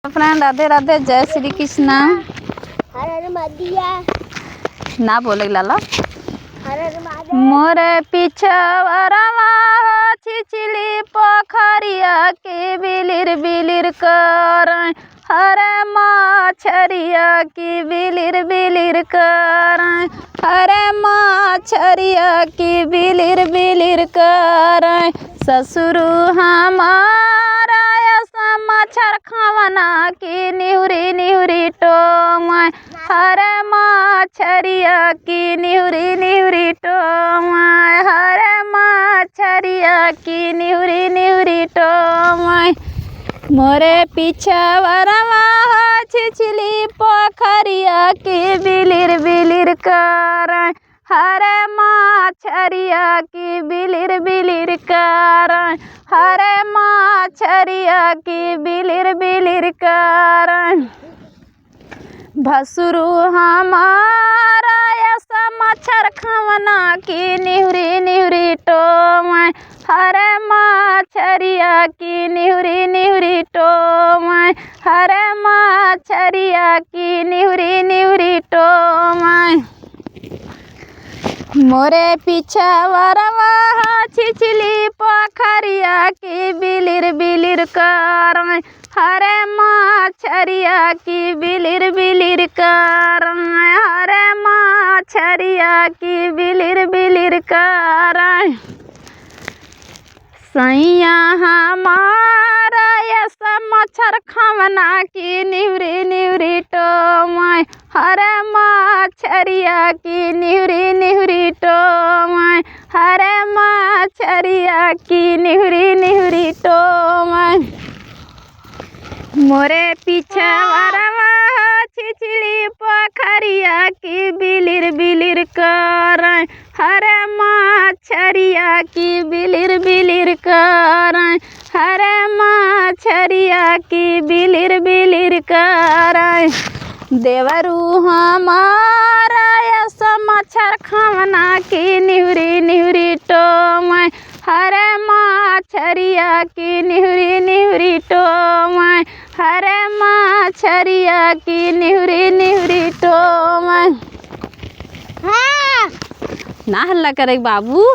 Friend, Radhe Radhe, जय श्री कृष्णा। ना बोले लाला मोरे पिछवरवा छिछली पोखरिया के बिलिर बिलिर कर हरे मछरिया की बिलिर बिलिर कर हरे मछरिया की बिलिर बिलिर कर ससुर हमारा मच्छर खावना की निहुरी निहुरी टोम हरे मछरिया की निहुरी निहुरी टोम हरे मछरिया की निहुरी निहुरी टोम मोरे पिछवरवा छिछली पोखरिया की बिलिर बिलिर कर हरे मछरिया की बिलिर बिलिर कर हरे मछरिया की बिलिर बिलिर कर भसुरु हमारा ऐसा मच्छर खावना की निहुरी निहुरी टोम हरे मछरिया की निहुरी निहुरी टोम हरे मछरिया की निहुरी निहुरी टोम मोरे पिछवरवा छिछली पोखरिया की बिलिर बिलिर कर हरे मछरिया की बिलिर बिलिर कर हरे मछरिया की बिलिर बिलिर कर सैया हमारा ऐसा मच्छर खावना की निहुरी निहुरी टोम हरे मछरिया की निहुरी निहुरी टोम हरे मछरिया की निहुरी निहुरी टोम मोरे पिछवरवा छिछली पोखरिया की बिलिर बिलिर कर हरे मछरिया की बिलिर बिलिर कर हरे मछरिया की बिलिर बिलिर कर देवरू हमारा ऐसा मच्छर खावना की निहुरी निहुरी टोम हरे मछरिया की निहुरी निहुरी टोम हरे मछरिया की निहुरी निहुरी टोम। हाँ ना हल्ला करे बाबू।